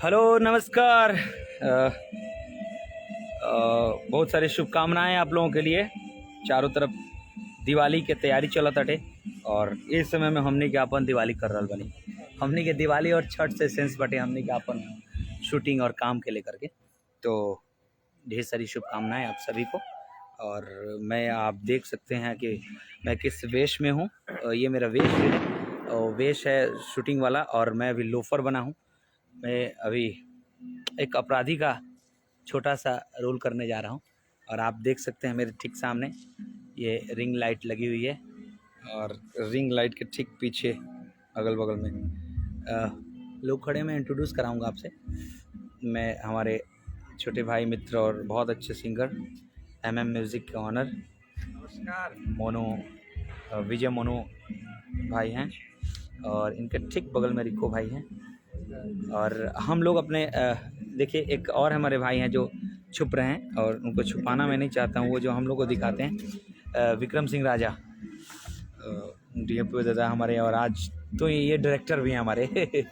Hello नमस्कार। बहुत सारी शुभकामनाएं आप लोगों के लिए। चारों तरफ दिवाली के तैयारी चलत अटे और इस समय में हमने के अपन दिवाली कर रहा बनी। हमने के दिवाली और छठ से सेंस बटे हमने के अपन शूटिंग और काम के लेकर के। तो ढेर सारी शुभकामनाएं आप सभी को। और मैं आप देख सकते हैं कि मैं किस वेश में हूँ। ये मेरा वेश है और वेश है शूटिंग वाला और मैं अभी लोफर बना हूँ। मैं अभी एक अपराधी का छोटा सा रोल करने जा रहा हूँ और आप देख सकते हैं मेरे ठीक सामने ये रिंग लाइट लगी हुई है और रिंग लाइट के ठीक पीछे अगल बगल में लोग खड़े। मैं इंट्रोड्यूस कराऊंगा आपसे। मैं हमारे छोटे भाई मित्र और बहुत अच्छे सिंगर MM म्यूज़िक के ऑनर नमस्कार मोनू विजय मोनू भाई हैं और इनके ठीक बगल में रिको भाई हैं। और हम लोग अपने देखिए एक और हमारे भाई हैं जो छुप रहे हैं और उनको छुपाना मैं नहीं चाहता हूँ। वो जो हम लोग को दिखाते हैं विक्रम सिंह राजा DP दादा हमारे और आज तो ये डायरेक्टर भी हैं हमारे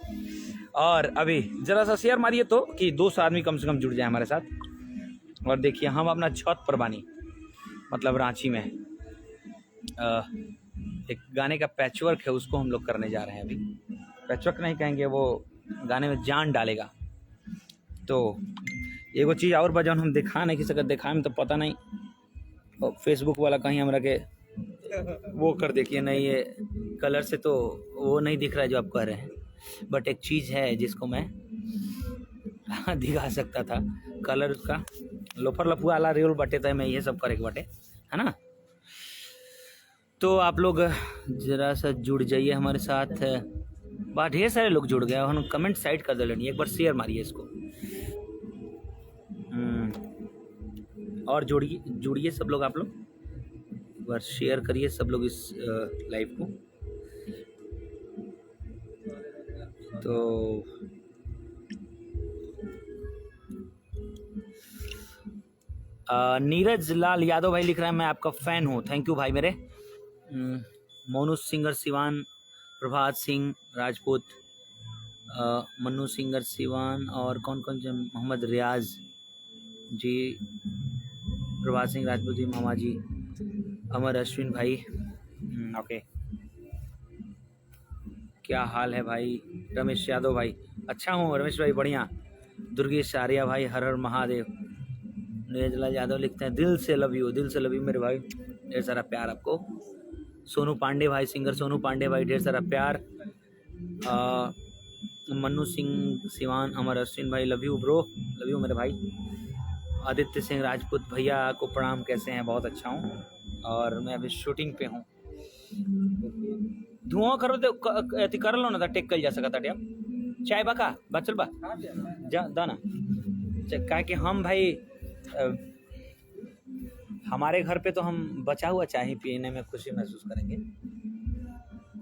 और अभी ज़रा सा शेयर मारिए तो कि 200 आदमी कम से कम जुड़ जाए हमारे साथ। और देखिए हम अपना छत पर बानी मतलब रांची में एक गाने का पैचवर्क है उसको हम लोग करने जा रहे हैं। अभी पैचवर्क नहीं कहेंगे, वो गाने में जान डालेगा। तो एगो चीज़ और बजन हम दिखा नहीं सकते, दिखा में तो पता नहीं और फेसबुक वाला कहीं हमरा के वो कर देखिए नहीं, ये कलर से तो वो नहीं दिख रहा है जो आप कह रहे हैं। बट एक चीज़ है जिसको मैं दिखा सकता था, कलर उसका लोफर लफुआ वाला रेल बटे था। मैं ये सब करे के बटे है ना। तो आप लोग ज़रा सा जुड़ जाइए हमारे साथ। बात ढेर सारे लोग जुड़ गए। हम कमेंट साइड कर दे, एक बार शेयर मारिए इसको और जुड़िए सब लोग। आप लोग एक बार शेयर करिए सब लोग इस लाइव को। तो नीरज लाल यादव भाई लिख रहा है मैं आपका फ़ैन हूँ। थैंक यू भाई मेरे। मोनू सिंगर सिवान, प्रभात सिंह राजपूत, मन्नू सिंगर सिवान और कौन कौन से, मोहम्मद रियाज जी, प्रभात सिंह राजपूत जी, मामा जी, अमर अश्विन भाई। ओके, क्या हाल है भाई? रमेश यादव भाई, अच्छा हूँ रमेश भाई, बढ़िया। दुर्गेश आर्या भाई, हर हर महादेव। नीरजलाल यादव लिखते हैं दिल से लव यू, दिल से लव यू मेरे भाई, ढेर सारा प्यार आपको। सोनू पांडे भाई, सिंगर सोनू पांडे भाई, ढेर सारा प्यार। मन्नू सिंह सिवान, अमर अश्विन भाई, love you bro, love you मेरे भाई। आदित्य सिंह राजपूत भैया को प्रणाम, कैसे हैं? बहुत अच्छा हूँ और मैं अभी शूटिंग पे हूँ। धुआं करो तो कर लो ना, टेक कल जा सका था। चाय बका बचल बा जा दाना क्या कि हम भाई हमारे घर पे तो हम बचा हुआ चाय पीने में खुशी महसूस करेंगे।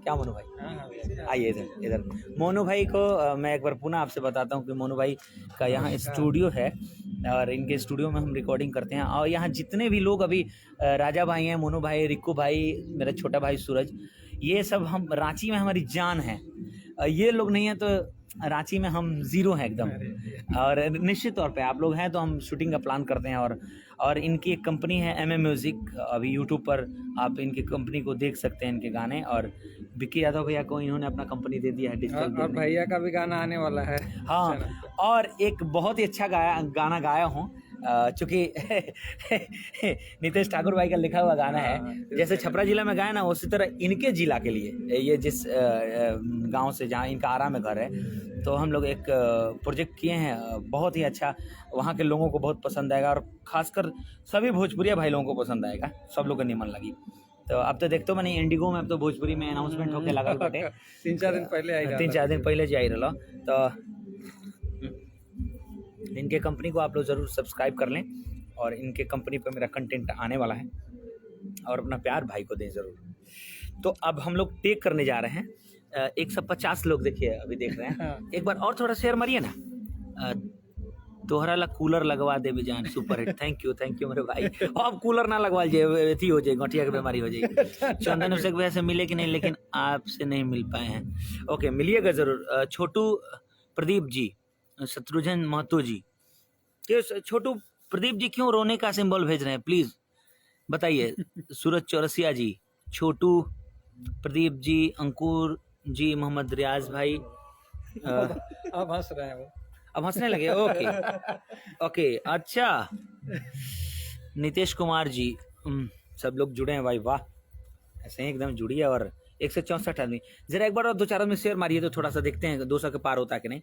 क्या मोनू भाई? आइए इधर इधर। मोनू भाई को मैं एक बार पुनः आपसे बताता हूँ कि मोनू भाई का यहाँ स्टूडियो है और इनके स्टूडियो में हम रिकॉर्डिंग करते हैं। और यहाँ जितने भी लोग अभी राजा भाई हैं, मोनू भाई, रिक्कू भाई, मेरा छोटा भाई सूरज, ये सब हम रांची में हमारी जान है। ये लोग नहीं है तो रांची में हम ज़ीरो हैं एकदम। और निश्चित तौर पे आप लोग हैं तो हम शूटिंग का प्लान करते हैं। और इनकी एक कंपनी है MM म्यूज़िक, अभी यूट्यूब पर आप इनकी कंपनी को देख सकते हैं, इनके गाने। और विक्की यादव भैया को इन्होंने अपना कंपनी दे दिया है डिजिटल। और भैया का भी गाना आने वाला है। हाँ, और एक बहुत ही अच्छा गाना गाया हूँ चूँकि नितेश ठाकुर भाई का लिखा हुआ गाना है। जैसे छपरा जिला में गाया ना, उसी तरह इनके जिला के लिए, ये जिस गांव से जहां इनका आरा में घर है, तो हम लोग एक प्रोजेक्ट किए हैं बहुत ही अच्छा। वहां के लोगों को बहुत पसंद आएगा और खासकर सभी भोजपुरिया भाई लोगों को पसंद आएगा, सब लोग को निमन लगी। तो अब तो देखते हो मैंने इंडिगो में अब तो भोजपुरी में अनाउंसमेंट होके लगा बटे 3-4 दिन पहले जाई रहा। तो इनके कंपनी को आप लोग ज़रूर सब्सक्राइब कर लें और इनके कंपनी पर मेरा कंटेंट आने वाला है और अपना प्यार भाई को दें ज़रूर। तो अब हम लोग टेक करने जा रहे हैं। 150 लोग देखिए अभी देख रहे हैं। एक बार और थोड़ा शेयर मारिए ना। तोहरा ला कूलर लगवा दे जान, सुपर हिट। थैंक यू मेरे भाई। अब कूलर ना लगवा जाए, अथी हो जाए, गठिया की बीमारी हो जाए। चंदन उससे वजह से मिले कि नहीं, लेकिन आपसे नहीं मिल पाए हैं। ओके, मिलिएगा ज़रूर। छोटू प्रदीप जी, शत्रुघ्न महतो जी, ये छोटू प्रदीप जी क्यों रोने का सिंबल भेज रहे हैं, प्लीज बताइए। सूरज चौरसिया जी, छोटू, प्रदीप जी, अंकुर जी, मोहम्मद रियाज भाई, अब हंस रहे हैं वो। अब हंसने लगे, ओके ओके, अच्छा। नीतीश कुमार जी, सब लोग जुड़े हैं भाई, वाह, ऐसे ही एकदम जुड़िए। और 164 आदमी, जरा एक बार और 2-4 आदमी शेयर मारिए तो थोड़ा सा देखते हैं 200 के पार होता है कि नहीं।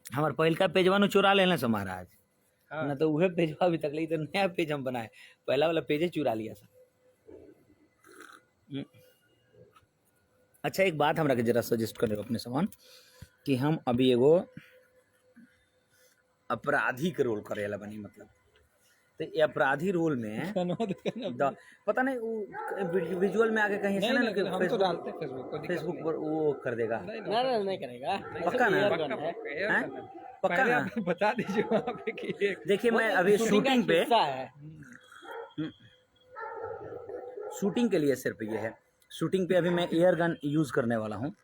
हमारे पहल का पेजवा नु चुरा लेना से महाराज, हाँ। ना तो वह पेजवा अभी तक ले, तो नया पेज हम बनाए, पहला वाला पेज चुरा लिया था। अच्छा, एक बात हमरा के जरा सजेस्ट कर अपने सामान कि हम अभी एगो अपराधी के रोल करे ला बनी, मतलब तो ये अपराधी रोल में पता नहीं वो विजुअल में आगे कहीं ऐसा ना कि हम तो डालते हैं फेसबुक पर वो कर देगा, नहीं करेगा, पक्का ना, पक्का ना, बता दीजिए वहाँ पे कि देखिए मैं अभी शूटिंग पे, शूटिंग के लिए सिर्फ ये है, शूटिंग पे अभी मैं एयर गन यूज़ करने वाला हूँ,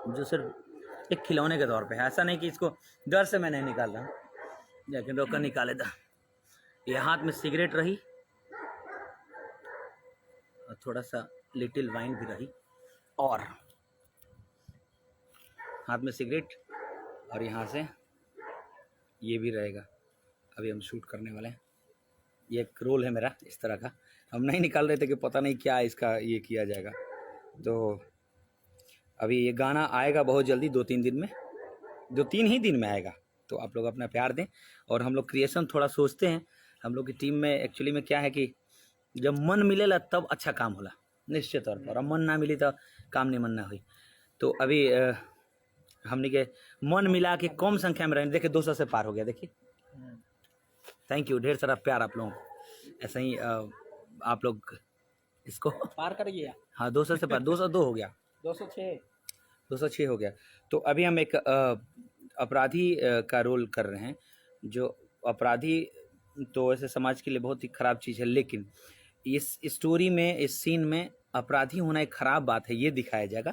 जो सिर्फ एक खिलौने के तौर पे है, ऐसा नहीं कि इसको डर से मैं नहीं निकाल रहा हूँ, लेकिन रोकर निकाले था। ये हाथ में सिगरेट रही और थोड़ा सा लिटिल वाइन भी रही, और हाथ में सिगरेट, और यहाँ से ये भी रहेगा। अभी हम शूट करने वाले हैं, ये एक रोल है मेरा इस तरह का, हम नहीं निकाल रहे थे कि पता नहीं क्या इसका ये किया जाएगा। तो अभी ये गाना आएगा बहुत जल्दी, 2-3 दिन में, 2-3 ही दिन में आएगा, तो आप लोग अपना प्यार दें। और हम लोग क्रिएशन थोड़ा सोचते हैं, हम लोग की टीम में एक्चुअली में क्या है कि जब मन मिलेला तब अच्छा काम होला निश्चित तौर पर, अब मन ना मिली तो काम नहीं मन ना हुई। तो अभी हमने के मन मिला के कम संख्या में रहें, देखिए 200 से पार हो गया, देखिए, थैंक यू, ढेर सारा प्यार आप लोगों को, ऐसा ही आप लोग इसको पार कर गया। हाँ 200 से पार, 202 हो गया, 206 हो गया। तो अभी हम एक अपराधी का रोल कर रहे हैं, जो अपराधी तो ऐसे समाज के लिए बहुत ही ख़राब चीज़ है, लेकिन इस स्टोरी में, इस सीन में अपराधी होना एक ख़राब बात है, ये दिखाया जाएगा।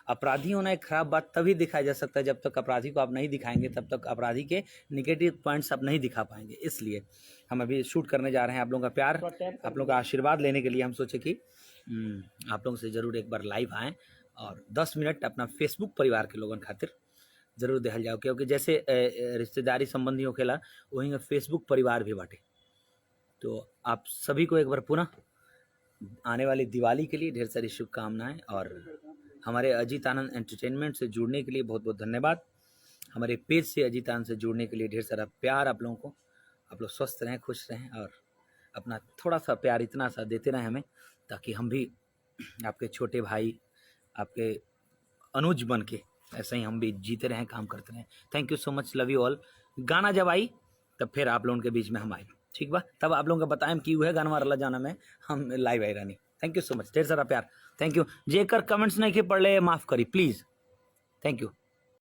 अपराधी होना एक ख़राब बात तभी दिखाया जा सकता है जब तक अपराधी को आप नहीं दिखाएंगे, तब तक अपराधी के निगेटिव पॉइंट्स आप नहीं दिखा पाएंगे। इसलिए हम अभी शूट करने जा रहे हैं, आप लोगों का प्यार, आप लोगों का आशीर्वाद लेने के लिए हम सोचे कि आप लोगों से ज़रूर एक बार लाइव आएँ और 10 मिनट अपना फेसबुक परिवार के लोगों खातिर ज़रूर दिखल जाओ, क्योंकि जैसे रिश्तेदारी संबंधी होखेला वहीं फेसबुक परिवार भी बांटे। तो आप सभी को एक बार पुनः आने वाली दिवाली के लिए ढेर सारी शुभकामनाएं, और हमारे अजीत आनंद एंटरटेनमेंट से जुड़ने के लिए बहुत बहुत धन्यवाद। हमारे पेज से अजीत आनंद से जुड़ने के लिए ढेर सारा प्यार आप लोगों को। आप लोग स्वस्थ रहें, खुश रहें, और अपना थोड़ा सा प्यार इतना सा देते रहें हमें, ताकि हम भी आपके छोटे भाई, आपके अनुज बन के ऐसे ही हम भी जीते रहें, काम करते रहें। Thank you so much, love you all. गाना जब आई तब फिर आप लोगों के बीच में हम आए, ठीक बा, तब आप लोगों को बताएं कि वह गाना वाला जाना में हम live I Rani. Thank you so much, ढेर सारा प्यार, थैंक यू। जेकर कमेंट्स नहीं के पढ़ ले माफ़ करी प्लीज़, थैंक यू।